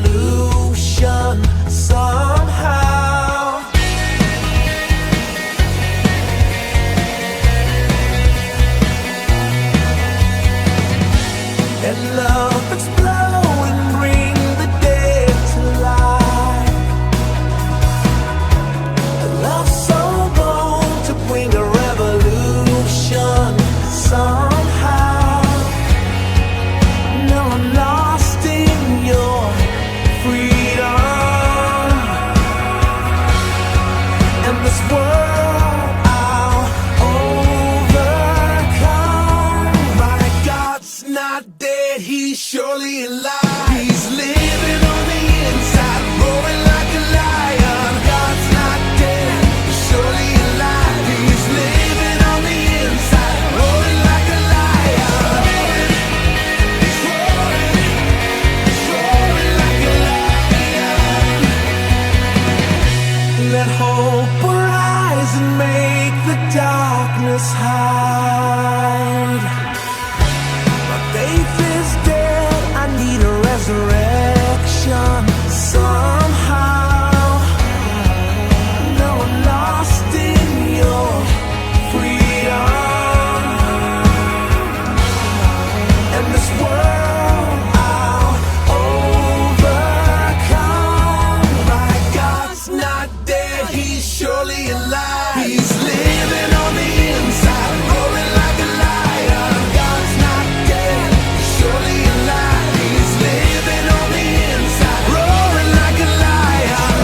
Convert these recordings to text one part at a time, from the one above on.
revolution somehow. And love explode and bring the dead to life. A love so bold to bring a revolution somehow. Now I'm lost in your freedom, and this world I'll overcome. My God's not dead, he's surely alive. He's living on the inside, roaring like a lion. God's not dead, he's surely alive. He's living on the inside, roaring like a lion. He's roaring like a lion. Let hope arise and make the darkness hide. My faith is dead, I need a resurrection somehow. Now I'm lost in your freedom, and this world I'll overcome. My God's not dead, he's surely alive. He's living on the inside, roaring like a lion. God's not dead, he's surely alive. He's living on the inside, roaring like a lion.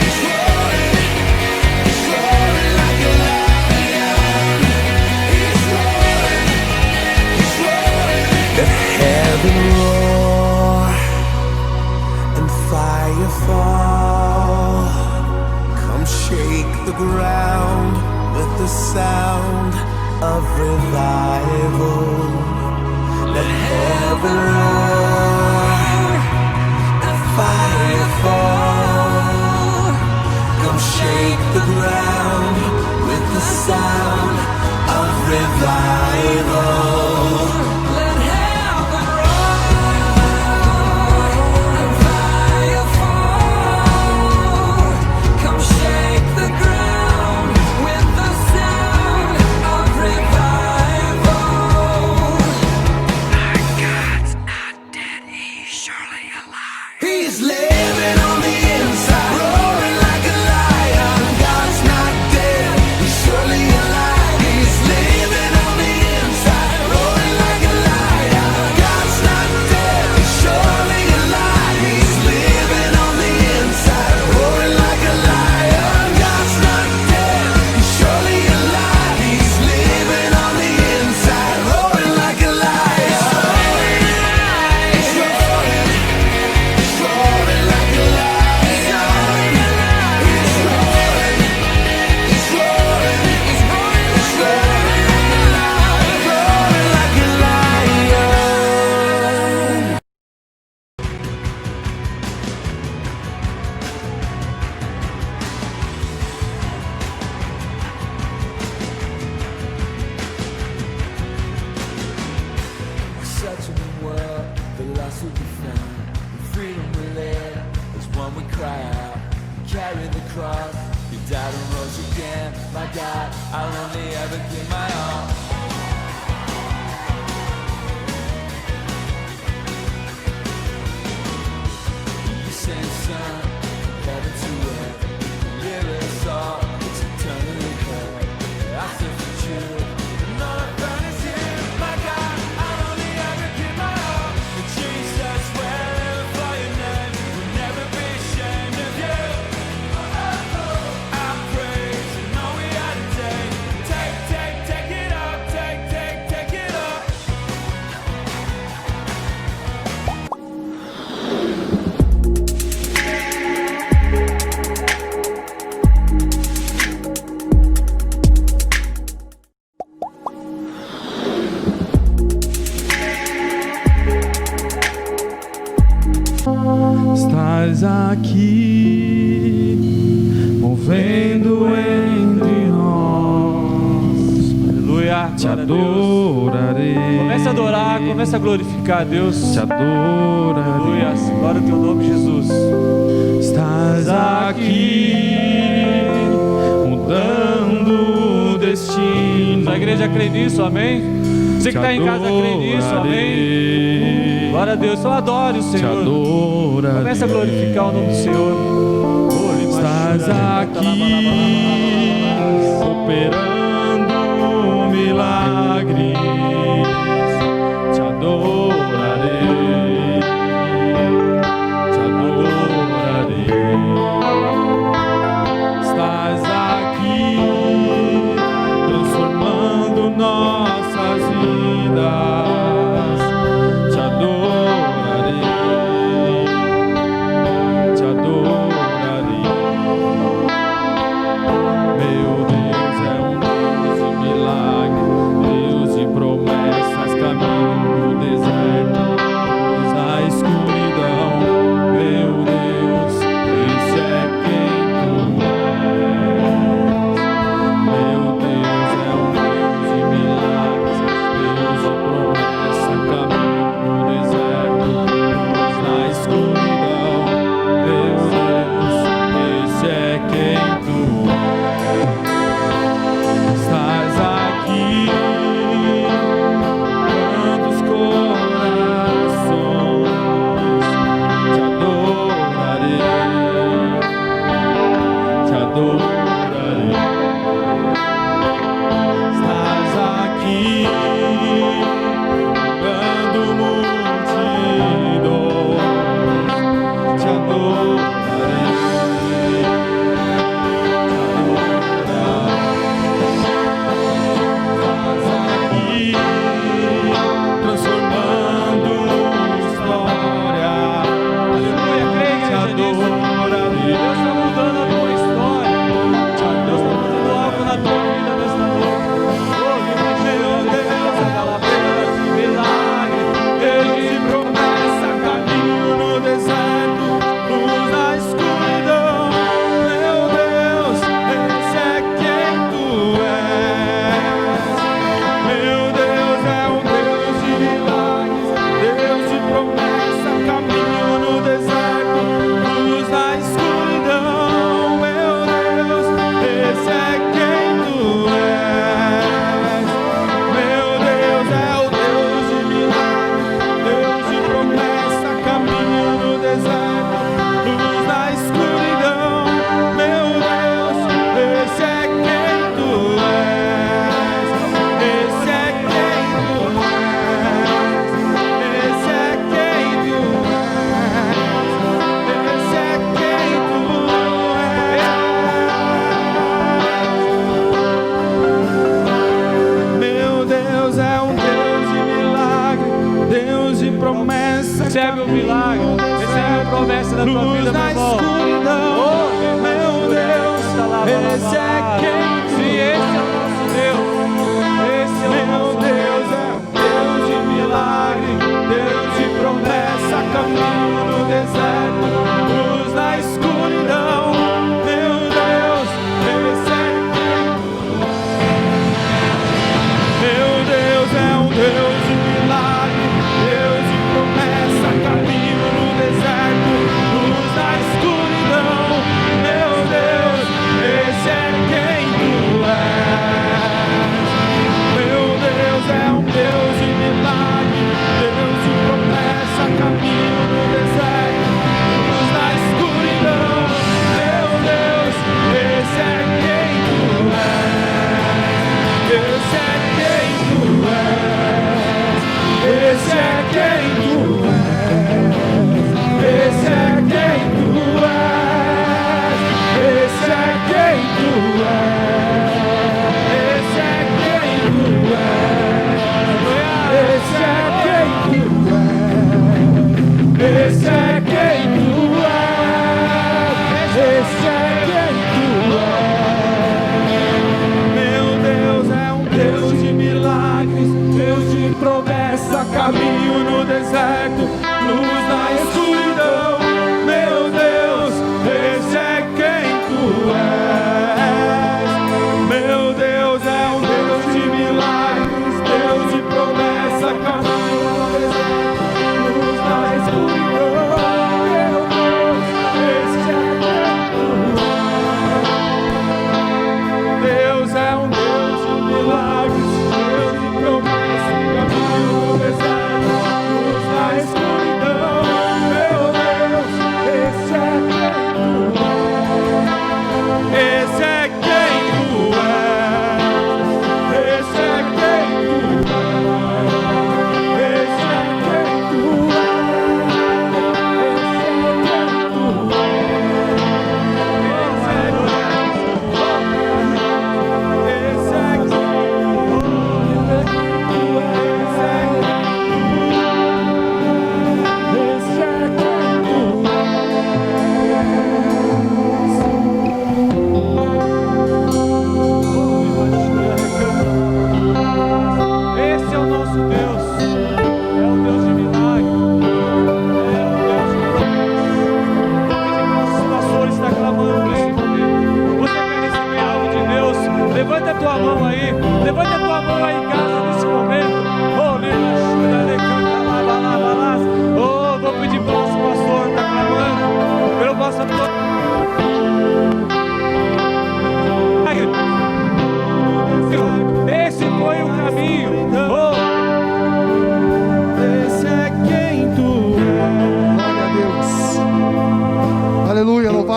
He's roaring like a lion. He's roaring. Let heaven roar and fire fall. Come shake the ground with the sound of revival. Let heaven roar and fire fall. Come shake the ground with the sound of revival. Let heaven roar and fire fall. Come shake the ground with the sound of revival. My God's not dead, he's surely alive. He's living on the inside, roaring like a lion. God's not dead, he's surely alive. He's living on the inside, roaring like a lion. God's not dead, he's surely alive. He's living on the inside, roaring like a lion. God's not dead, he's surely alive. He's living on the inside, roaring like a lion. He's roaring like a lion. He's roaring like a lion. Such a new world, the lost will be found. The freedom we live is one we cry out. Carry the cross, you died and rose again. My God, I'll only ever give my all. You send son, heaven to earth. Live us all, it's eternally heard. I still for truth, and all I found is you. My God, I'll only ever give my all. And Jesus, wherever for your name, we'll never be ashamed of you. I praise and all we had today. Take it up, take it up. Estás aqui, movendo entre nós. Aleluia. Te Glória a Deus. adorarei. Comece a adorar, comece a glorificar a Deus. Te adorarei. Aleluia. Glória ao teu nome, Jesus. Estás aqui, mudando o destino. A igreja crê nisso, amém? Você que está em casa crê nisso, amém? Glória a Deus, só adore o Te Senhor. adorarei. Comece a glorificar o nome do Senhor. Estás aqui, operando milagres. Te adorarei. Te adorarei. Estás aqui, transformando nossas vidas. Te adorarei. Te adorarei. Meu Deus é um Deus de milagre, Deus de promessas, caminho no deserto, luz na escuridão. Meu Deus, esse é quem tu és. Meu Deus é um Deus de milagres, Deus de promessa, caminho no deserto, luz na escuridão. Meu Deus, esse é quem tu estás aqui, quantos corações te adorarei, te adorarei. Estás aqui, dando multidões, te adorarei, te adorarei. Transformando história. Aleluia, creia, Te igreja, nisso. adorarei. Deus está mudando a tua história. Deus está fazendo algo na tua vida nesta noite. Oh, meu Deus, aquela Deus de milagre, Deus de promessa, caminho no deserto, luz na escuridão. Meu Deus, esse é quem tu és. Meu Deus é um Deus de milagres, Deus de promessa, caminho no deserto, luz na escuridão. Meu Deus, esse é quem tu és. Meu Deus é o Deus de milagres, Deus de promessa, caminho no deserto, luz na escuridão. Meu Deus, esse é quem tu és. Esse é quem tu és. Esse é quem tu és. Esse é quem tu és. Meu Deus é um Deus de milagre, Deus de promessa. Recebe o milagre, recebe a promessa da tua vida, meu irmão. Oh, meu Deus, esse é quem tu és. Esse é o nosso Deus. Esse é o meu Deus, é um Deus de milagre, Deus de promessa, caminho no deserto, luz na escuridão. Meu Deus, esse é quem tu és. Meu Deus é um Deus de milagre, Deus de promessa, caminho no deserto, luz na escuridão. Meu Deus, esse é quem tu és. Meu Deus é um Deus de milagre, Deus de promessa, caminho no deserto,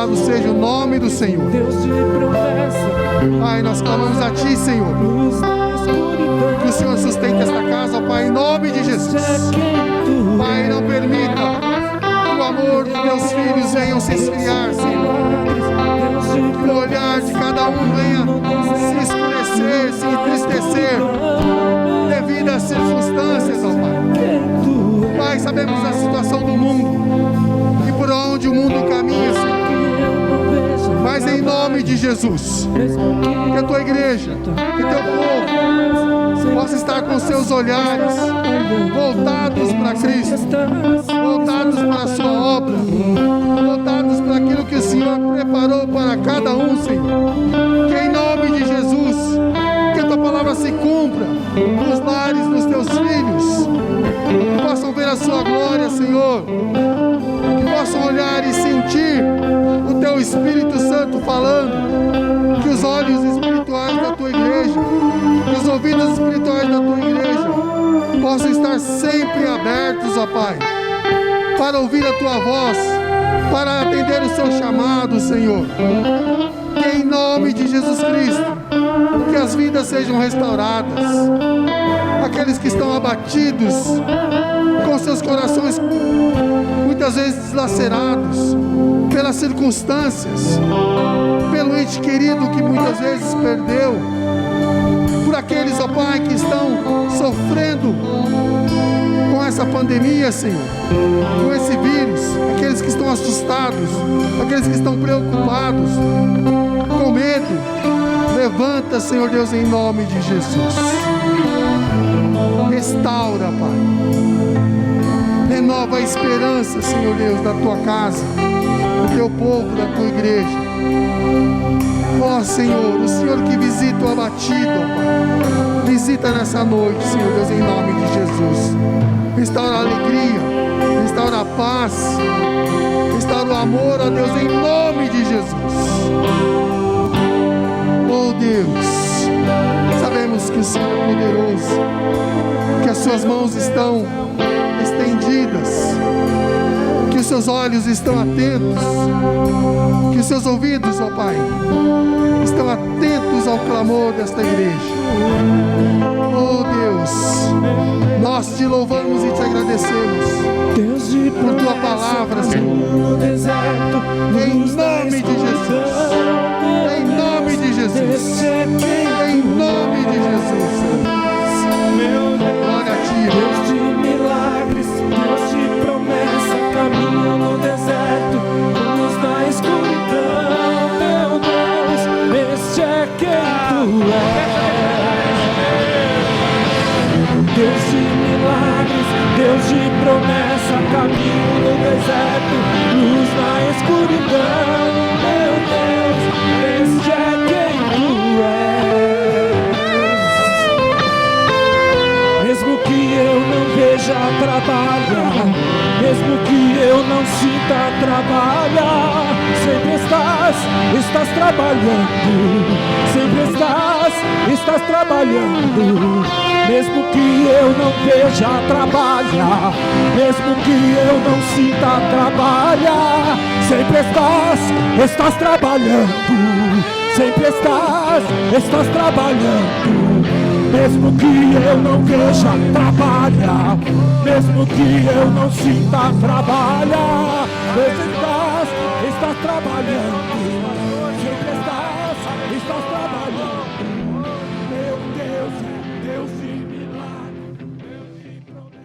Louvado seja o nome do Senhor. Deus de promessa, Pai, nós clamamos a Ti, Senhor, luz na escuridão. que o Senhor sustente esta casa, ó Pai, em nome de Jesus. É quem tu Pai, não permita que o amor dos Teus filhos venham se esfriar, Senhor. Deus de Que o olhar de cada um venha se escurecer, se entristecer devido às circunstâncias, ó Pai. Pai, sabemos da situação do mundo e por onde o mundo caminha, Senhor. Mas em nome de Jesus, que a Tua igreja, que Teu povo possa estar com seus olhares voltados para Cristo, voltados para a Sua obra, voltados para aquilo que o Senhor preparou para cada um, Senhor. Que em nome de Jesus, que a Tua palavra se cumpra nos lares dos Teus filhos, que possam ver a Sua glória, Senhor, que possam olhar e sentir o Teu Espírito Santo falando, que os olhos espirituais da Tua igreja, que os ouvidos espirituais da Tua igreja possam estar sempre abertos, ó Pai, para ouvir a Tua voz, para atender o Seu chamado, Senhor. Que em nome de Jesus Cristo, que as vidas sejam restauradas, aqueles que estão abatidos, com seus corações muitas vezes dilacerados pelas circunstâncias, pelo ente querido que muitas vezes perdeu, por aqueles, ó Pai, que estão sofrendo com essa pandemia, Senhor, com esse vírus, aqueles que estão assustados, aqueles que estão preocupados, com medo. Levanta, Senhor Deus, em nome de Jesus. Restaura, Pai. Renova a esperança, Senhor Deus, da Tua casa, do Teu povo, da Tua igreja. Ó Senhor, o Senhor que visita o abatido, ó Pai. Visita nessa noite, Senhor Deus, em nome de Jesus. Restaura a alegria, restaura a paz, restaura o amor, ó Deus, em nome de Jesus. Oh Deus, sabemos que o Senhor é poderoso, que as Suas mãos estão estendidas, que os Seus olhos estão atentos, que os Seus ouvidos, ó Pai, estão atentos ao clamor desta igreja. Oh Deus, nós Te louvamos e Te agradecemos Deus de por Tua palavra, Senhor. no deserto, Em nome de Jesus, em nome de Jesus, em nome de Jesus. Glória a Ti, Deus de milagres, Deus de promessa, caminho no deserto, luz na escuridão, meu Deus, este é quem Tu és. Deus de milagres, Deus de promessa, caminho no deserto, luz na escuridão, meu Deus, este é quem Tu és. Mesmo que eu não veja trabalhar, mesmo que eu não sinta trabalhar, sempre estás trabalhando, sempre estás trabalhando. Mesmo que eu não veja trabalhar, mesmo que eu não sinta trabalhar, sempre estás trabalhando, sempre estás trabalhando. Mesmo que eu não veja trabalhar, mesmo que eu não sinta trabalhar, sempre estás trabalhando, sempre estás trabalhando. Meu Deus é Deus de milagre, Deus de promessa.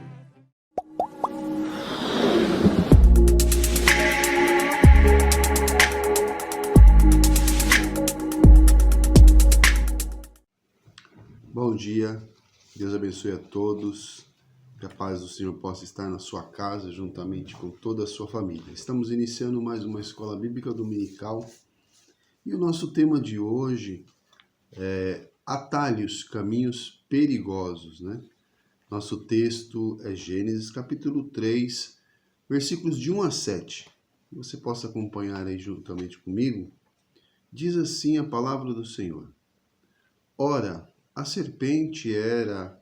Bom dia, Deus abençoe a todos, que a paz do Senhor possa estar na sua casa, juntamente com toda a sua família. Estamos iniciando mais uma Escola Bíblica Dominical e o nosso tema de hoje é atalhos, caminhos perigosos, né? Nosso texto é Gênesis capítulo 3, versículos de 1 a 7. Você possa acompanhar aí juntamente comigo. Diz assim a palavra do Senhor. Ora, a serpente era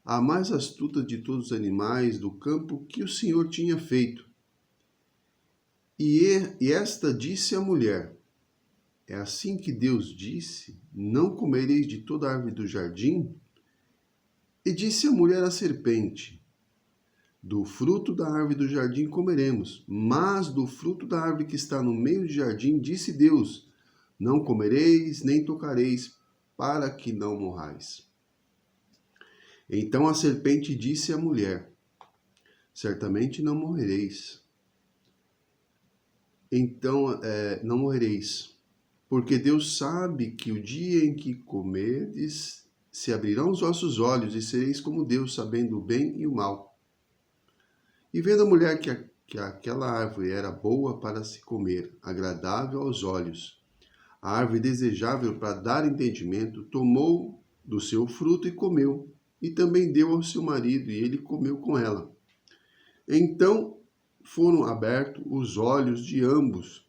a mais astuta de todos os animais do campo que o Senhor tinha feito. E esta disse à mulher: é assim que Deus disse, não comereis de toda a árvore do jardim? E disse a mulher à serpente: do fruto da árvore do jardim comeremos, mas do fruto da árvore que está no meio do jardim, disse Deus: não comereis, nem tocareis, para que não morrais. Então a serpente disse à mulher: certamente não morrereis. Então, não morrereis, porque Deus sabe que o dia em que comerdes, se abrirão os vossos olhos e sereis como Deus, sabendo o bem e o mal. E vendo a mulher que aquela árvore era boa para se comer, agradável aos olhos, a árvore desejável para dar entendimento, tomou do seu fruto e comeu, e também deu ao seu marido, e ele comeu com ela. Então foram abertos os olhos de ambos,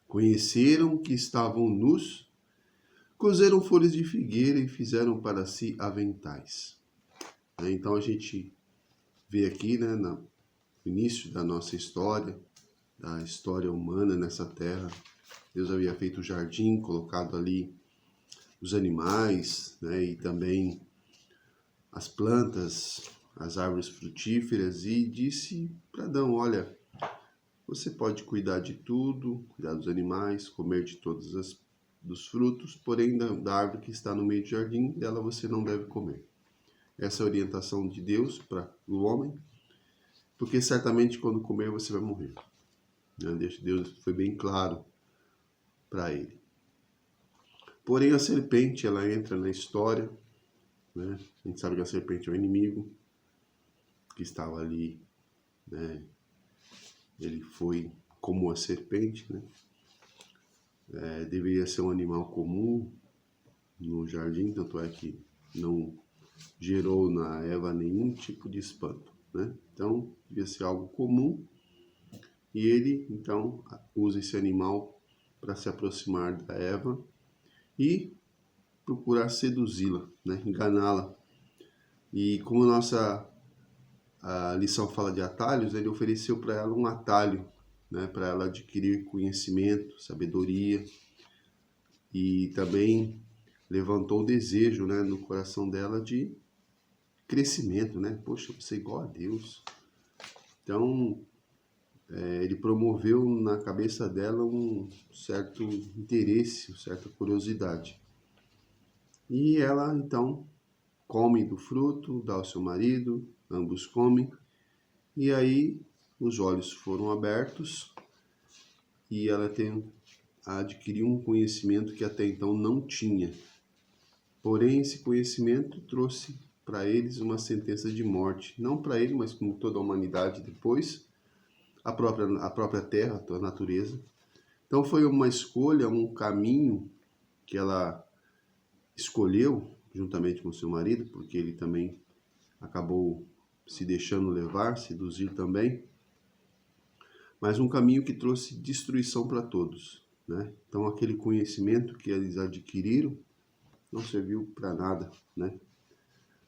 conheceram que estavam nus, cozeram folhas de figueira e fizeram para si aventais. Então a gente vê aqui, no início da nossa história, da história humana nessa terra, Deus havia feito o jardim, colocado ali os animais, e também as plantas, as árvores frutíferas, e disse para Adão: olha, você pode cuidar de tudo, cuidar dos animais, comer de todos dos frutos, porém da árvore que está no meio do jardim, dela você não deve comer. Essa é a orientação de Deus para o homem, porque certamente quando comer você vai morrer. Deus foi bem claro para ele. Porém a serpente, ela entra na história, A gente sabe que a serpente é o inimigo que estava ali, Ele foi como a serpente, Deveria ser um animal comum no jardim, tanto é que não gerou na Eva nenhum tipo de espanto, Então, devia ser algo comum, e ele, então, usa esse animal para se aproximar da Eva e procurar seduzi-la, enganá-la. E como a lição fala de atalhos, ele ofereceu para ela um atalho, para ela adquirir conhecimento, sabedoria, e também levantou o desejo, no coração dela de crescimento, Poxa, você é igual a Deus. Então, ele promoveu na cabeça dela um certo interesse, uma certa curiosidade. E ela, então, come do fruto, dá ao seu marido, ambos comem, e aí os olhos foram abertos e ela adquiriu um conhecimento que até então não tinha. Porém, esse conhecimento trouxe para eles uma sentença de morte, não para ele, mas como toda a humanidade depois, a própria terra, a natureza. Então foi uma escolha, um caminho que ela escolheu juntamente com seu marido, porque ele também acabou se deixando levar, seduzir também, mas um caminho que trouxe destruição para todos, Então aquele conhecimento que eles adquiriram não serviu para nada,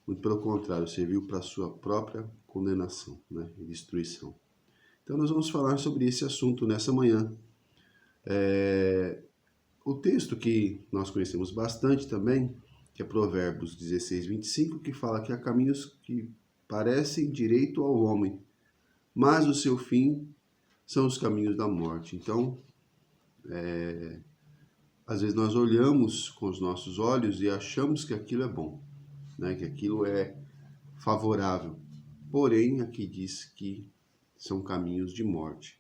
Muito pelo contrário, serviu para a sua própria condenação, e destruição. Então nós vamos falar sobre esse assunto nessa manhã. O texto que nós conhecemos bastante também, que é Provérbios 16, 25, que fala que há caminhos que parecem direito ao homem, mas o seu fim são os caminhos da morte. Então, às vezes nós olhamos com os nossos olhos e achamos que aquilo é bom, que aquilo é favorável. Porém, aqui diz que são caminhos de morte.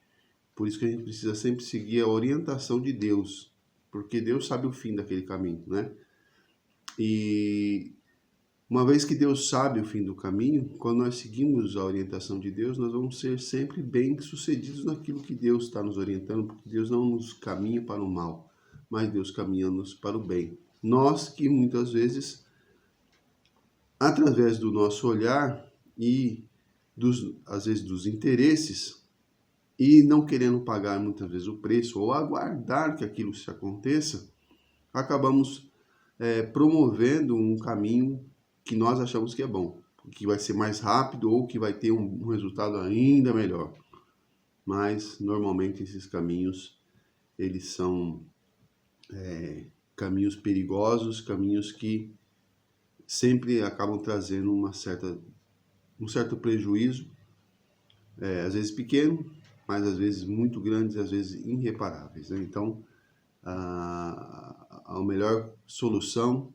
Por isso que a gente precisa sempre seguir a orientação de Deus, porque Deus sabe o fim daquele caminho, E uma vez que Deus sabe o fim do caminho, quando nós seguimos a orientação de Deus, nós vamos ser sempre bem-sucedidos naquilo que Deus está nos orientando, porque Deus não nos caminha para o mal, mas Deus caminha-nos para o bem. Nós que muitas vezes, através do nosso olhar e às vezes dos interesses, e não querendo pagar muitas vezes o preço ou aguardar que aquilo se aconteça, acabamos promovendo um caminho que nós achamos que é bom, que vai ser mais rápido ou que vai ter um resultado ainda melhor. mas normalmente esses caminhos, eles são caminhos perigosos, caminhos que sempre acabam trazendo um certo prejuízo, às vezes pequeno, mas às vezes muito grandes, às vezes irreparáveis, né? Então, a melhor solução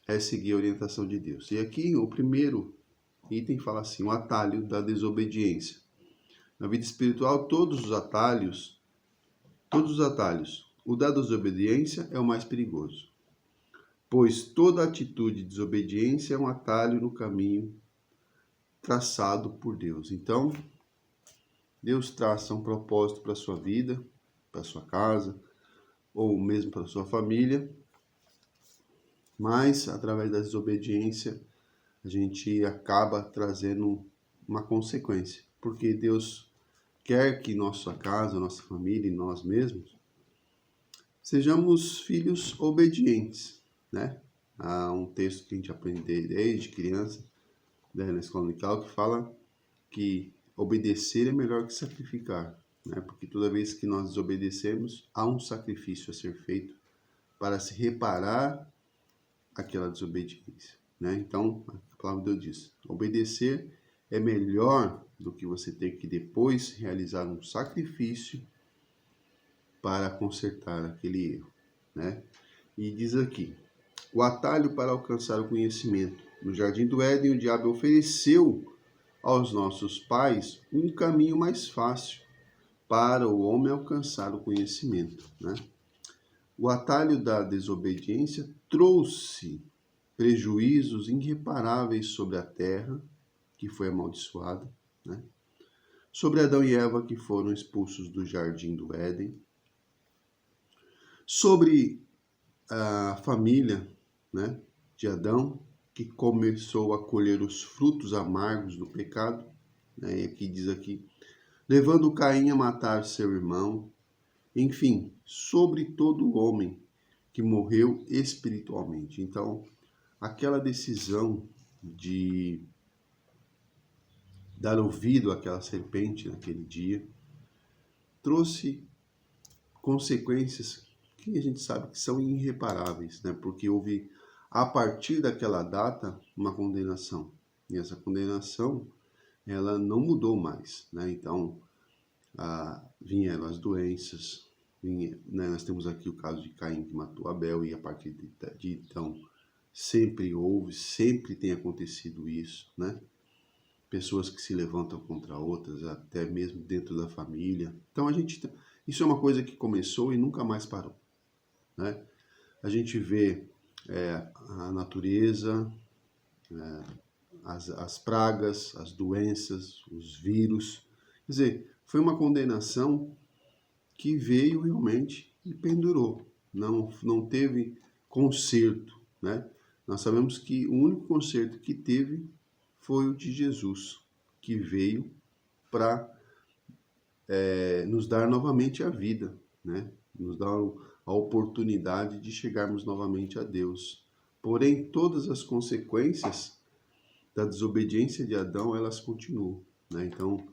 é seguir a orientação de Deus. E aqui o primeiro item fala assim, o atalho da desobediência. Na vida espiritual, todos os atalhos, o da desobediência é o mais perigoso, pois toda atitude de desobediência é um atalho no caminho traçado por Deus. Então, Deus traça um propósito para a sua vida, para a sua casa, ou mesmo para a sua família, mas através da desobediência a gente acaba trazendo uma consequência, porque Deus quer que nossa casa, nossa família e nós mesmos sejamos filhos obedientes, né? Há um texto que a gente aprende desde criança, né, na escola dominical, que fala que obedecer é melhor que sacrificar, né? Porque toda vez que nós desobedecemos, há um sacrifício a ser feito para se reparar aquela desobediência, né? Então, a palavra de Deus diz, obedecer é melhor do que você ter que depois realizar um sacrifício para consertar aquele erro, né? E diz aqui, o atalho para alcançar o conhecimento. No Jardim do Éden, o diabo ofereceu aos nossos pais um caminho mais fácil para o homem alcançar o conhecimento, né? O atalho da desobediência trouxe prejuízos irreparáveis sobre a terra, que foi amaldiçoada, né? Sobre Adão e Eva, que foram expulsos do Jardim do Éden, sobre a família, né, de Adão, que começou a colher os frutos amargos do pecado, né? E aqui diz aqui, levando Caim a matar seu irmão, enfim, sobre todo homem que morreu espiritualmente. Então, aquela decisão de dar ouvido àquela serpente naquele dia trouxe consequências que a gente sabe que são irreparáveis, né? Porque houve, a partir daquela data, uma condenação. E essa condenação, ela não mudou mais, né? Então, vieram as doenças, né? Nós temos aqui o caso de Caim que matou Abel, e a partir de então, sempre tem acontecido isso, né? Pessoas que se levantam contra outras, até mesmo dentro da família. Então, isso é uma coisa que começou e nunca mais parou, né? A gente vê a natureza, as pragas, as doenças, os vírus. Quer dizer, foi uma condenação que veio realmente e pendurou. Não teve conserto, né? Nós sabemos que o único conserto que teve foi o de Jesus, que veio para nos dar novamente a vida, né? Nos dar a oportunidade de chegarmos novamente a Deus. Porém, todas as consequências da desobediência de Adão, elas continuam, né? Então,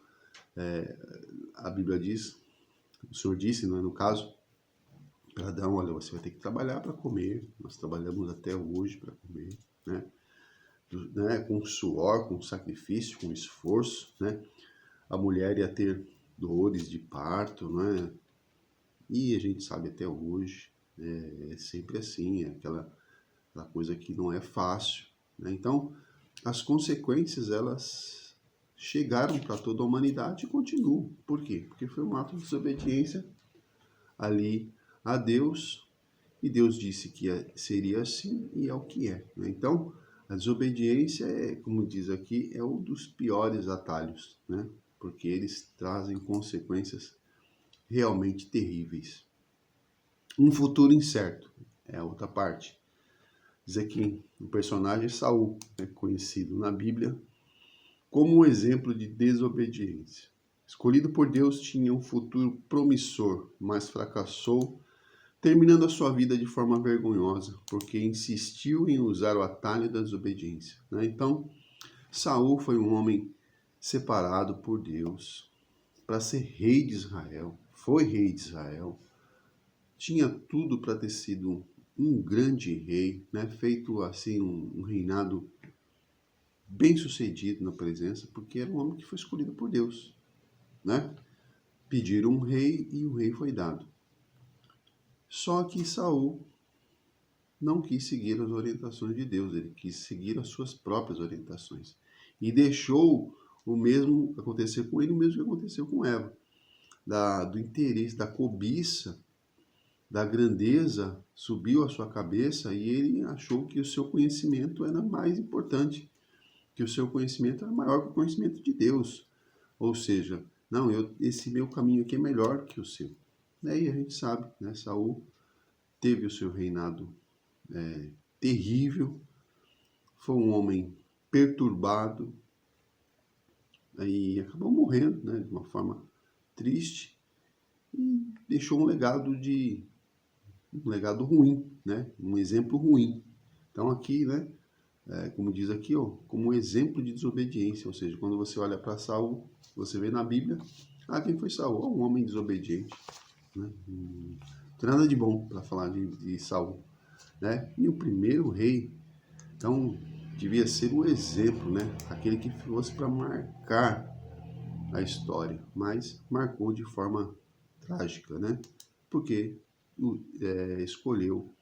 a Bíblia diz, o Senhor disse, né, no caso, para Adão, olha, você vai ter que trabalhar para comer. Nós trabalhamos até hoje para comer, né? Com suor, com sacrifício, com esforço, né? A mulher ia ter dores de parto, né? E a gente sabe até hoje, é sempre assim, é aquela coisa que não é fácil, né? Então, as consequências, elas chegaram para toda a humanidade e continuam. Por quê? Porque foi um ato de desobediência ali a Deus, e Deus disse que seria assim, e é o que é, né? Então, a desobediência como diz aqui, é um dos piores atalhos, né? Porque eles trazem consequências realmente terríveis. Um futuro incerto é a outra parte. Diz aqui, o personagem Saul é conhecido na Bíblia como um exemplo de desobediência. Escolhido por Deus, tinha um futuro promissor, mas fracassou, terminando a sua vida de forma vergonhosa, porque insistiu em usar o atalho da desobediência, né? Então, Saul foi um homem separado por Deus, para ser rei de Israel, foi rei de Israel, tinha tudo para ter sido um grande rei, né? Feito assim um reinado bem sucedido na presença, porque era um homem que foi escolhido por Deus, né? Pediram um rei e o rei foi dado. Só que Saul não quis seguir as orientações de Deus, ele quis seguir as suas próprias orientações. E deixou o mesmo acontecer com ele, o mesmo que aconteceu com Eva. Do interesse, da cobiça, da grandeza, subiu à sua cabeça e ele achou que o seu conhecimento era mais importante, que o seu conhecimento era maior que o conhecimento de Deus. Ou seja, não, esse meu caminho aqui é melhor que o seu. Daí a gente sabe, né? Saul teve o seu reinado terrível, foi um homem perturbado, e acabou morrendo, né, de uma forma triste, e deixou um legado ruim, né, um exemplo ruim. Então aqui, né, como diz aqui, ó, como um exemplo de desobediência, ou seja, quando você olha para Saul, você vê na Bíblia, quem foi Saul? Um homem desobediente, né? Não tem nada de bom para falar de Saul, né? E o primeiro rei, então, devia ser o exemplo, né? Aquele que fosse para marcar a história, mas marcou de forma trágica, né? Porque escolheu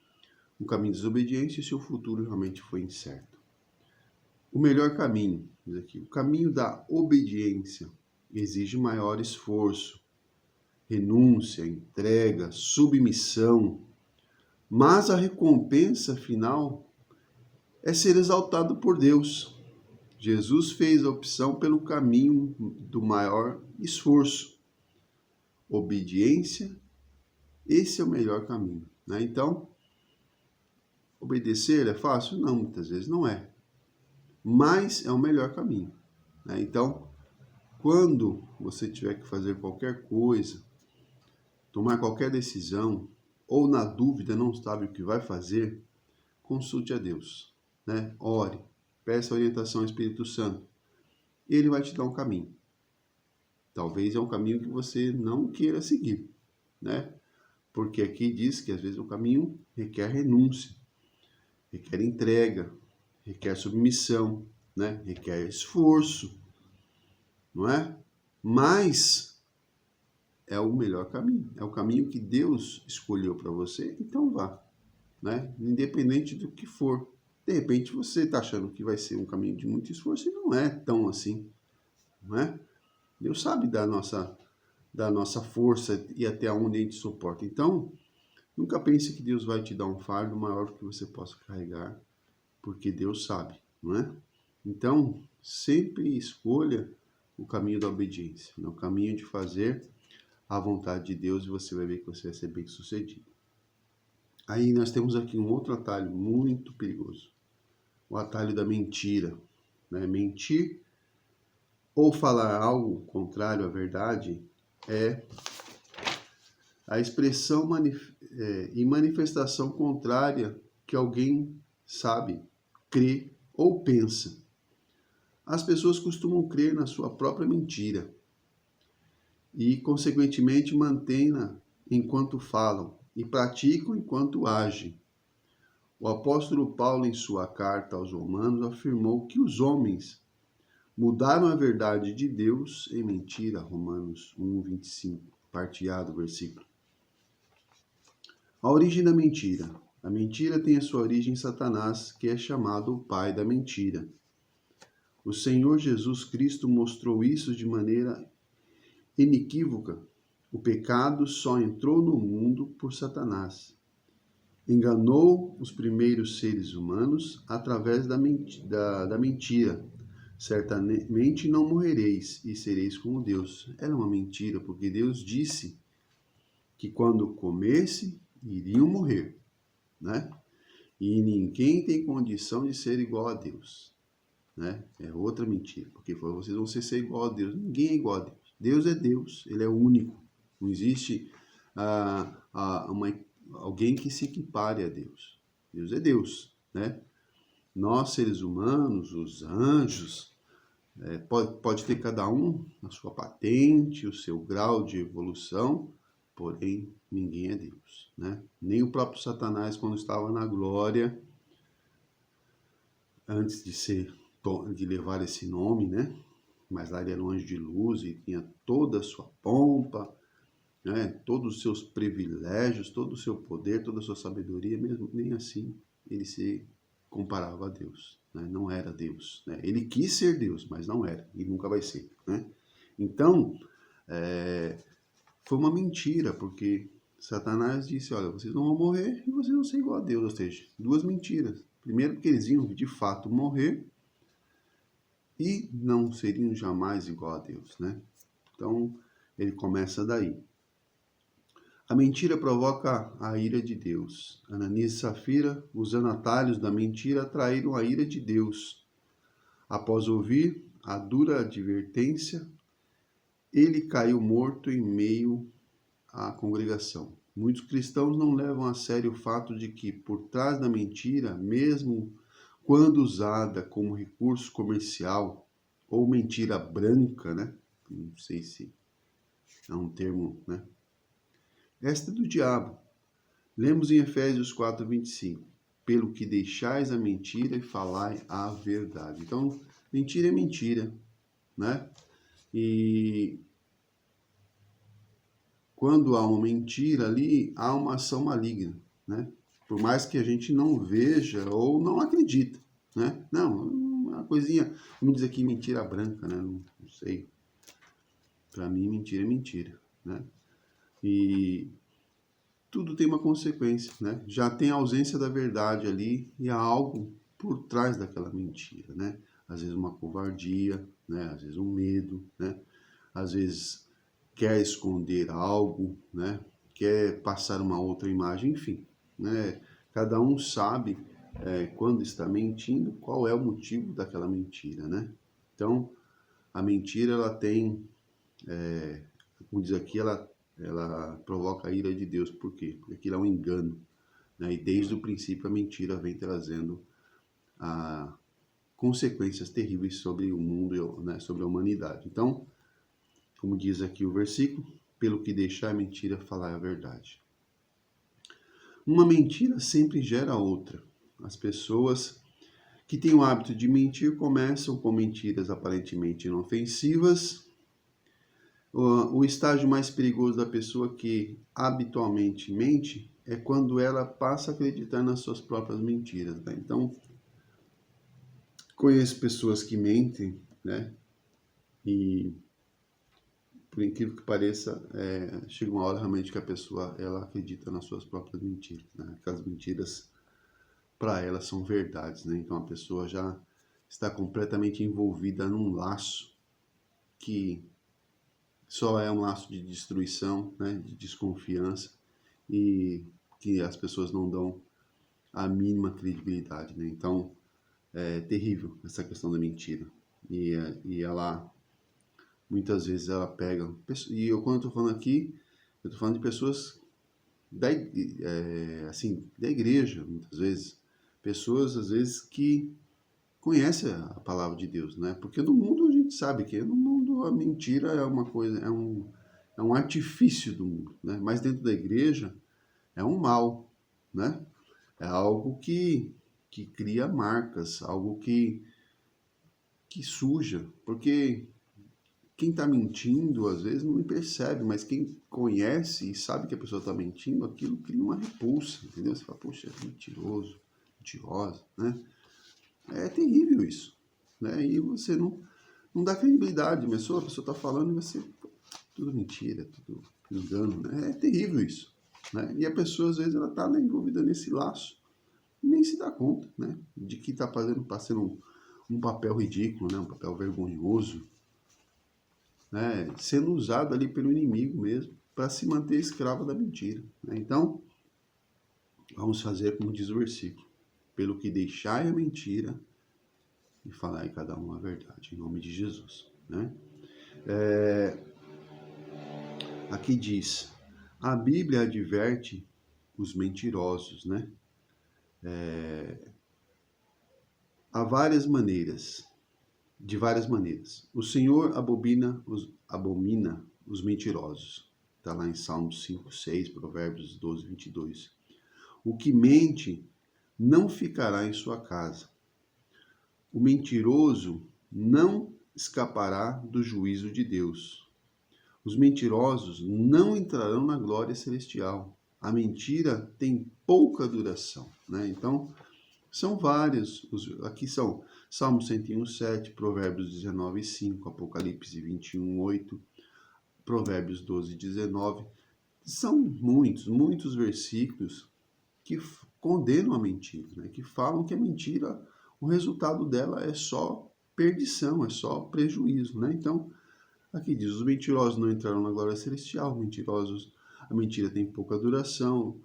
um caminho de desobediência e seu futuro realmente foi incerto. O melhor caminho, diz aqui, o caminho da obediência exige maior esforço, renúncia, entrega, submissão, mas a recompensa final é ser exaltado por Deus. Jesus fez a opção pelo caminho do maior esforço. Obediência, esse é o melhor caminho, né? Então, obedecer é fácil? Não, muitas vezes não é. Mas é o melhor caminho, né? Então, quando você tiver que fazer qualquer coisa, tomar qualquer decisão, ou na dúvida não sabe o que vai fazer, consulte a Deus, né? Ore, peça orientação ao Espírito Santo. Ele vai te dar um caminho. Talvez é um caminho que você não queira seguir, né? Porque aqui diz que às vezes o caminho requer renúncia, requer entrega, requer submissão, né? Requer esforço, não é? Mas é o melhor caminho, é o caminho que Deus escolheu para você, então vá, né? Independente do que for. De repente você está achando que vai ser um caminho de muito esforço e não é tão assim, não é? Deus sabe da nossa força e até onde a gente suporta. Então, nunca pense que Deus vai te dar um fardo maior do que você possa carregar, porque Deus sabe, não é? Então, sempre escolha o caminho da obediência, né? O caminho de fazer a vontade de Deus, e você vai ver que você vai ser bem sucedido. Aí nós temos aqui um outro atalho muito perigoso, o atalho da mentira, né? Mentir ou falar algo contrário à verdade é a expressão e manifestação contrária que alguém sabe, crê ou pensa. As pessoas costumam crer na sua própria mentira e, consequentemente, mantêm-na enquanto falam e praticam enquanto agem. O apóstolo Paulo, em sua carta aos Romanos, afirmou que os homens mudaram a verdade de Deus em mentira. Romanos 1:25, parte A do versículo. A origem da mentira. A mentira tem a sua origem em Satanás, que é chamado o pai da mentira. O Senhor Jesus Cristo mostrou isso de maneira inequívoca. O pecado só entrou no mundo por Satanás. Enganou os primeiros seres humanos através da mentira. Certamente não morrereis e sereis como Deus. Era uma mentira, porque Deus disse que quando comesse, iriam morrer, né? E ninguém tem condição de ser igual a Deus, né? É outra mentira, porque vocês vão ser igual a Deus. Ninguém é igual a Deus. Deus é Deus, Ele é único. Não existe alguém que se equipare a Deus. Deus é Deus, né? Nós, seres humanos, os anjos, Pode ter cada um a sua patente, o seu grau de evolução, porém ninguém é Deus, né? Nem o próprio Satanás, quando estava na glória, antes de levar esse nome, né? Mas lá ele era um anjo de luz e tinha toda a sua pompa, né? Todos os seus privilégios, todo o seu poder, toda a sua sabedoria, mesmo nem assim ele se comparava a Deus, né? Não era Deus, né? Ele quis ser Deus, mas não era e nunca vai ser, né? Então, foi uma mentira, porque Satanás disse, olha, vocês não vão morrer e vocês vão ser igual a Deus, ou seja, duas mentiras. Primeiro, porque eles iam de fato morrer e não seriam jamais igual a Deus, né? Então, ele começa daí. A mentira provoca a ira de Deus. Ananias e Safira, usando atalhos da mentira, atraíram a ira de Deus. Após ouvir a dura advertência, ele caiu morto em meio à congregação. Muitos cristãos não levam a sério o fato de que, por trás da mentira, mesmo quando usada como recurso comercial, ou mentira branca, né? Não sei se é um termo, né? Esta é do diabo. Lemos em Efésios 4:25. Pelo que deixais a mentira e falai a verdade. Então, mentira é mentira, né? E quando há uma mentira ali, há uma ação maligna, né? Por mais que a gente não veja ou não acredita, né? Não, uma coisinha, vamos dizer aqui mentira branca, né? Não sei. Para mim, mentira é mentira, né? E tudo tem uma consequência, né? Já tem a ausência da verdade ali e há algo por trás daquela mentira, né? Às vezes uma covardia, né? Às vezes um medo, né? Às vezes quer esconder algo, né? Quer passar uma outra imagem, enfim, né? Cada um sabe quando está mentindo, qual é o motivo daquela mentira, né? Então, a mentira, ela tem, como diz aqui, ela provoca a ira de Deus. Por quê? Porque aquilo é um engano, né? E desde o princípio a mentira vem trazendo consequências terríveis sobre o mundo, né? Sobre a humanidade. Então, como diz aqui o versículo, pelo que deixar a mentira, falar a verdade. Uma mentira sempre gera outra. As pessoas que têm o hábito de mentir começam com mentiras aparentemente inofensivas. O estágio mais perigoso da pessoa que habitualmente mente é quando ela passa a acreditar nas suas próprias mentiras, né? Então, conheço pessoas que mentem, né? E, por incrível que pareça, chega uma hora realmente que a pessoa ela acredita nas suas próprias mentiras, né? Aquelas mentiras, para ela, são verdades, né? Então, a pessoa já está completamente envolvida num laço que só é um laço de destruição, né, de desconfiança, e que as pessoas não dão a mínima credibilidade, né? Então, é terrível essa questão da mentira. E ela, muitas vezes, ela pega... E quando eu estou falando aqui, eu estou falando de pessoas da igreja, muitas vezes. Pessoas, às vezes, que conhecem a palavra de Deus, né? Porque no mundo a gente sabe que no mundo a mentira é uma coisa, é um artifício do mundo, né? Mas dentro da igreja é um mal, né? É algo que cria marcas, algo que suja, porque quem está mentindo às vezes não percebe, mas quem conhece e sabe que a pessoa está mentindo, aquilo cria uma repulsa, entendeu? Você fala, poxa, é mentiroso, mentirosa, né? É terrível isso, né? E você não dá credibilidade, a pessoa está falando e você, tudo mentira, tudo engano, né? É terrível isso, né? E a pessoa, às vezes, ela está envolvida nesse laço e nem se dá conta, né? De que está passando um papel ridículo, né? Um papel vergonhoso, né? Sendo usado ali pelo inimigo mesmo, para se manter escravo da mentira, né? Então, vamos fazer como diz o versículo. Pelo que deixai a mentira e falai cada um a verdade, em nome de Jesus, né? Aqui diz, a Bíblia adverte os mentirosos, né? Há várias maneiras de várias maneiras. O Senhor abomina os mentirosos. Está lá em Salmos 5, 6, Provérbios 12, 22. O que mente não ficará em sua casa. O mentiroso não escapará do juízo de Deus. Os mentirosos não entrarão na glória celestial. A mentira tem pouca duração, né? Então, são vários. Aqui são Salmo 101, 7, Provérbios 19, 5, Apocalipse 21, 8, Provérbios 12, 19. São muitos versículos que condenam a mentira, né? Que falam que a mentira, o resultado dela é só perdição, é só prejuízo, né? Então, aqui diz, os mentirosos não entrarão na glória celestial, a mentira tem pouca duração,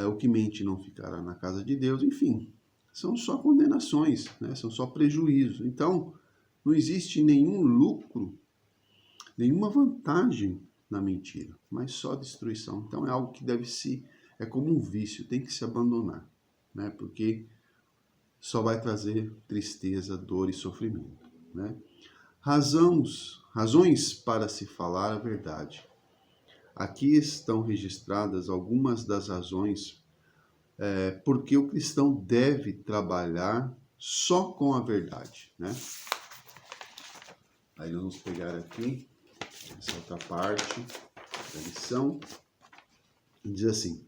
o que mente não ficará na casa de Deus, enfim, são só condenações, né? São só prejuízos. Então, não existe nenhum lucro, nenhuma vantagem na mentira, mas só destruição. Então, é algo que é como um vício, tem que se abandonar, né? Porque só vai trazer tristeza, dor e sofrimento, né? Razões para se falar a verdade. Aqui estão registradas algumas das razões porque o cristão deve trabalhar só com a verdade, né? Aí nós vamos pegar aqui essa outra parte da lição e diz assim: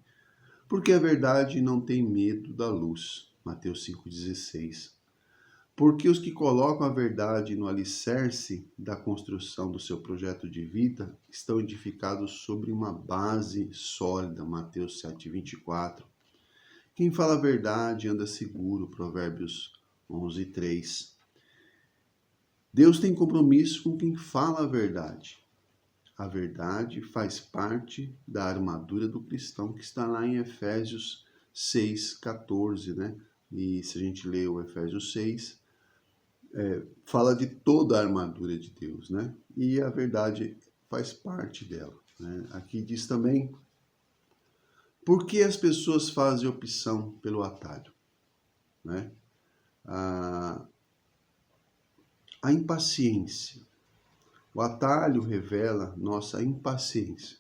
porque a verdade não tem medo da luz. Mateus 5,16. Porque os que colocam a verdade no alicerce da construção do seu projeto de vida estão edificados sobre uma base sólida. Mateus 7,24. Quem fala a verdade anda seguro. Provérbios 11,3. Deus tem compromisso com quem fala a verdade. A verdade faz parte da armadura do cristão, que está lá em Efésios 6,14, né? E se a gente lê o Efésios 6, fala de toda a armadura de Deus, né? E a verdade faz parte dela, né? Aqui diz também, por que as pessoas fazem opção pelo atalho, né? A impaciência. O atalho revela nossa impaciência.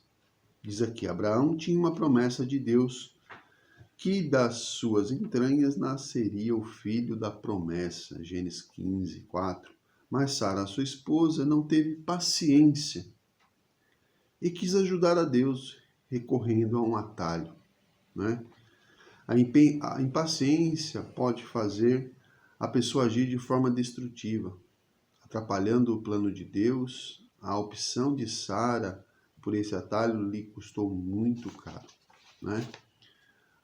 Diz aqui, Abraão tinha uma promessa de Deus que das suas entranhas nasceria o filho da promessa. Gênesis 15, 4. Mas Sara, sua esposa, não teve paciência e quis ajudar a Deus recorrendo a um atalho, né? A impaciência pode fazer a pessoa agir de forma destrutiva, atrapalhando o plano de Deus. A opção de Sara por esse atalho lhe custou muito caro, né?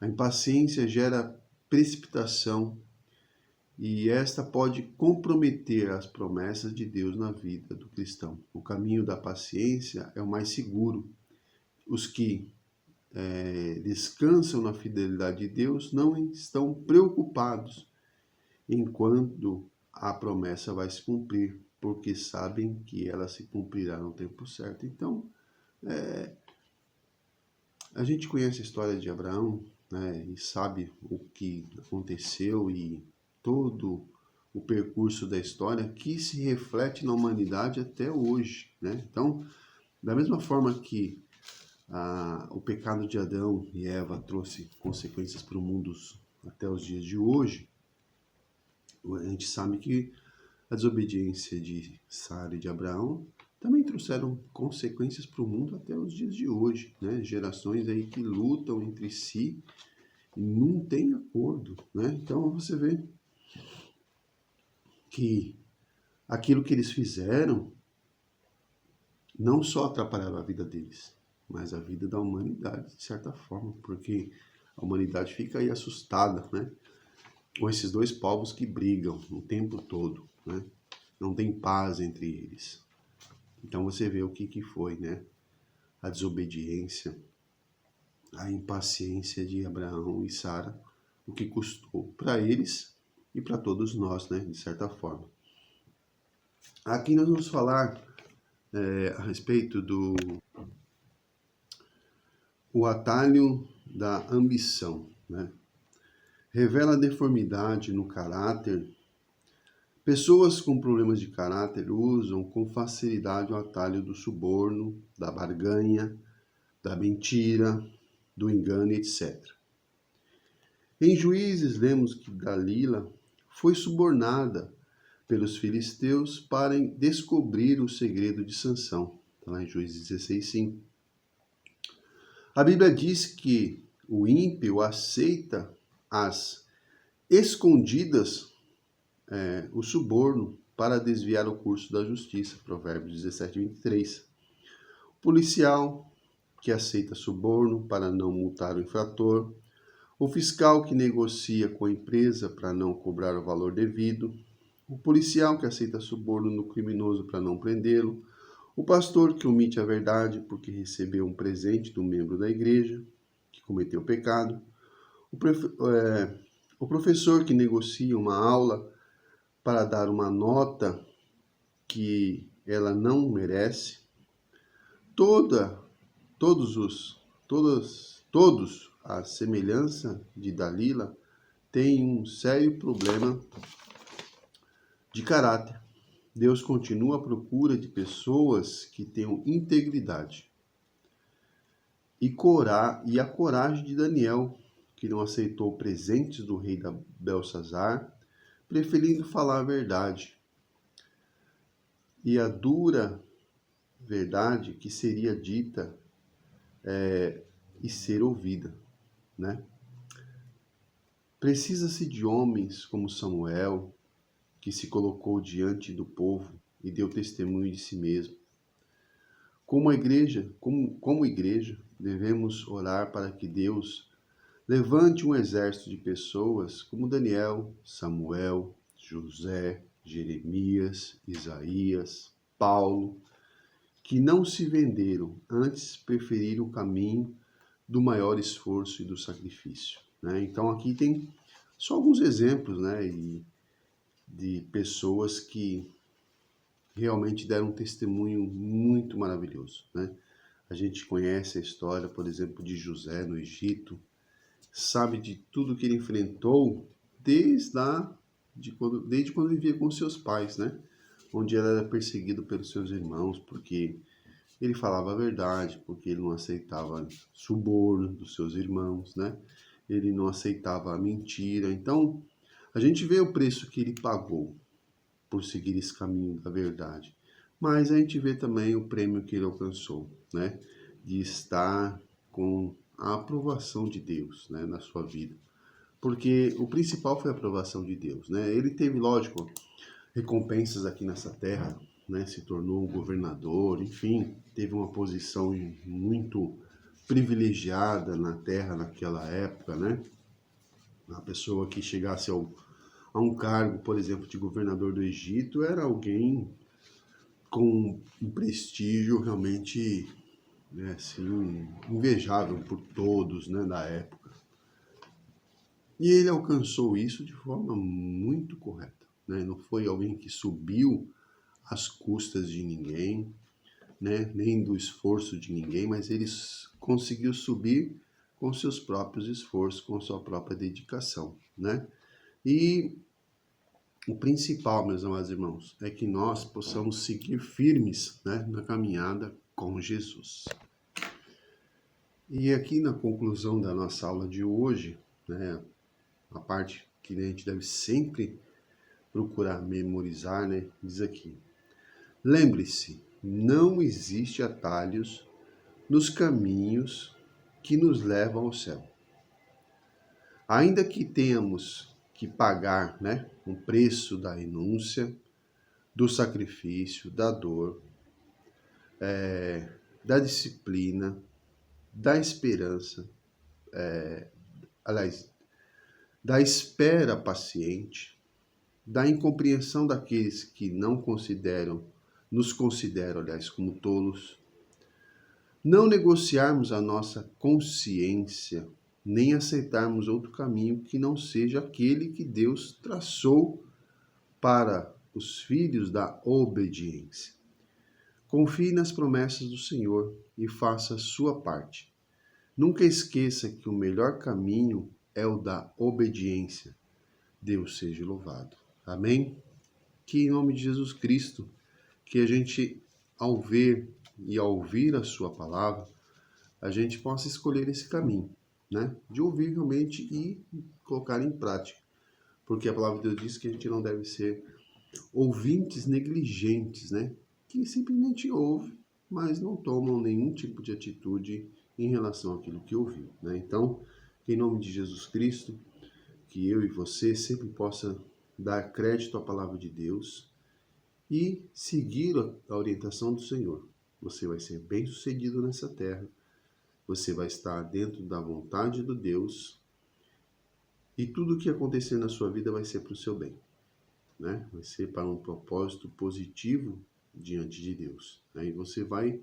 A impaciência gera precipitação e esta pode comprometer as promessas de Deus na vida do cristão. O caminho da paciência é o mais seguro. Os que descansam na fidelidade de Deus não estão preocupados enquanto a promessa vai se cumprir, porque sabem que ela se cumprirá no tempo certo. Então, a gente conhece a história de Abraão, né, e sabe o que aconteceu e todo o percurso da história que se reflete na humanidade até hoje, né? Então, da mesma forma que o pecado de Adão e Eva trouxe consequências para o mundo até os dias de hoje, a gente sabe que a desobediência de Sara e de Abraão também trouxeram consequências para o mundo até os dias de hoje, né? Gerações aí que lutam entre si e não tem acordo, né? Então você vê que aquilo que eles fizeram não só atrapalharam a vida deles, mas a vida da humanidade, de certa forma, porque a humanidade fica aí assustada, né? Com esses dois povos que brigam o tempo todo, né? Não tem paz entre eles. Então você vê o que foi, né? A desobediência, a impaciência de Abraão e Sara, o que custou para eles e para todos nós, né? De certa forma. Aqui nós vamos falar a respeito do atalho da ambição, né? Revela deformidade no caráter, Pessoas com problemas de caráter usam com facilidade o atalho do suborno, da barganha, da mentira, do engano, etc. Em Juízes, lemos que Dalila foi subornada pelos filisteus para descobrir o segredo de Sansão. Está lá em Juízes 16:5. A Bíblia diz que o ímpio aceita as escondidas o suborno para desviar o curso da justiça. Provérbios 17:23. O policial que aceita suborno para não multar o infrator. O fiscal que negocia com a empresa para não cobrar o valor devido. O policial que aceita suborno no criminoso para não prendê-lo. O pastor que omite a verdade porque recebeu um presente de um membro da igreja que cometeu pecado. O professor que negocia uma aula para dar uma nota que ela não merece. Todos, a semelhança de Dalila, têm um sério problema de caráter. Deus continua à procura de pessoas que tenham integridade. E a coragem de Daniel, que não aceitou presentes do rei Belsazar, preferindo falar a verdade. E a dura verdade que seria dita e ser ouvida, né? Precisa-se de homens como Samuel, que se colocou diante do povo e deu testemunho de si mesmo. Como igreja, devemos orar para que Deus levante um exército de pessoas como Daniel, Samuel, José, Jeremias, Isaías, Paulo, que não se venderam, antes preferiram o caminho do maior esforço e do sacrifício, né? Então aqui tem só alguns exemplos, né, de pessoas que realmente deram um testemunho muito maravilhoso, né? A gente conhece a história, por exemplo, de José no Egito, sabe de tudo que ele enfrentou desde quando vivia com seus pais, né? Onde ele era perseguido pelos seus irmãos, porque ele falava a verdade, porque ele não aceitava suborno dos seus irmãos, né? Ele não aceitava a mentira. Então, a gente vê o preço que ele pagou por seguir esse caminho da verdade. Mas a gente vê também o prêmio que ele alcançou, né? De estar com a aprovação de Deus, né, na sua vida. Porque o principal foi a aprovação de Deus, né? Ele teve, lógico, recompensas aqui nessa terra, né? Se tornou um governador, enfim, teve uma posição muito privilegiada na terra naquela época, né? A pessoa que chegasse a um cargo, por exemplo, de governador do Egito, era alguém com um prestígio realmente, né, assim, invejável por todos, né, da época. E ele alcançou isso de forma muito correta, né? Não foi alguém que subiu às custas de ninguém, né, nem do esforço de ninguém, mas ele conseguiu subir com seus próprios esforços, com sua própria dedicação, né? E o principal, meus amados irmãos, é que nós possamos seguir firmes, né, na caminhada com Jesus. E aqui na conclusão da nossa aula de hoje, né, a parte que a gente deve sempre procurar memorizar, né, diz aqui: lembre-se, não existe atalhos nos caminhos que nos levam ao céu. Ainda que tenhamos que pagar, né, um preço da renúncia, do sacrifício, da dor, da disciplina, da esperança, da espera paciente, da incompreensão daqueles que nos consideram, aliás, como tolos, não negociarmos a nossa consciência, nem aceitarmos outro caminho que não seja aquele que Deus traçou para os filhos da obediência. Confie nas promessas do Senhor e faça a sua parte. Nunca esqueça que o melhor caminho é o da obediência. Deus seja louvado. Amém? que em nome de Jesus Cristo, que a gente, ao ver e ao ouvir a sua palavra, a gente possa escolher esse caminho, né? De ouvir realmente e colocar em prática. Porque a palavra de Deus diz que a gente não deve ser ouvintes negligentes, né? Que simplesmente ouvem, mas não tomam nenhum tipo de atitude em relação àquilo que ouviu, né? Então, em nome de Jesus Cristo, que eu e você sempre possa dar crédito à palavra de Deus e seguir a orientação do Senhor. Você vai ser bem-sucedido nessa terra, você vai estar dentro da vontade do Deus e tudo o que acontecer na sua vida vai ser para o seu bem, né? Vai ser para um propósito positivo diante de Deus, né? E você vai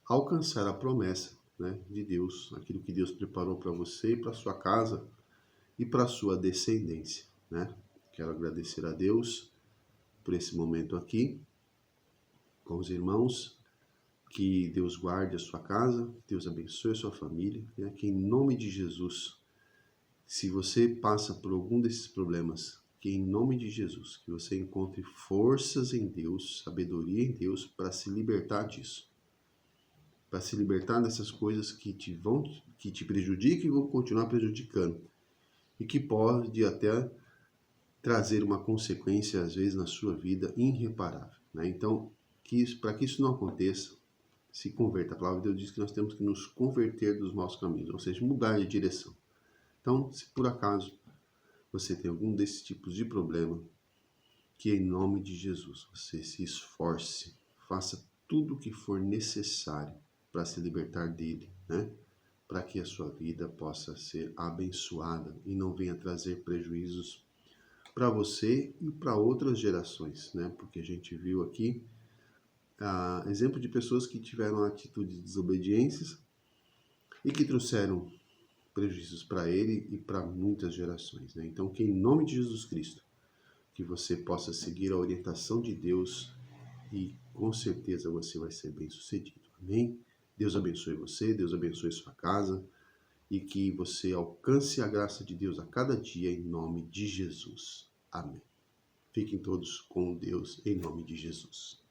alcançar a promessa, né, de Deus, aquilo que Deus preparou para você e para sua casa e para sua descendência, né? Quero agradecer a Deus por esse momento aqui com os irmãos. Que Deus guarde a sua casa, Deus abençoe a sua família, né? Que em nome de Jesus, se você passa por algum desses problemas, que em nome de Jesus, que você encontre forças em Deus, sabedoria em Deus para se libertar disso. Para se libertar dessas coisas que te prejudicam e vão continuar prejudicando. E que pode até trazer uma consequência, às vezes, na sua vida irreparável, né? Então, para que isso não aconteça, se converta. A palavra de Deus diz que nós temos que nos converter dos maus caminhos, ou seja, mudar de direção. Então, se por acaso você tem algum desses tipos de problema, que em nome de Jesus você se esforce, faça tudo o que for necessário para se libertar dele, né? Para que a sua vida possa ser abençoada e não venha trazer prejuízos para você e para outras gerações, né? Porque a gente viu aqui exemplo de pessoas que tiveram atitudes de desobediências e que trouxeram prejuízos para ele e para muitas gerações, né? Então, que em nome de Jesus Cristo, que você possa seguir a orientação de Deus e com certeza você vai ser bem sucedido. Amém? Deus abençoe você, Deus abençoe sua casa e que você alcance a graça de Deus a cada dia em nome de Jesus. Amém. Fiquem todos com Deus em nome de Jesus.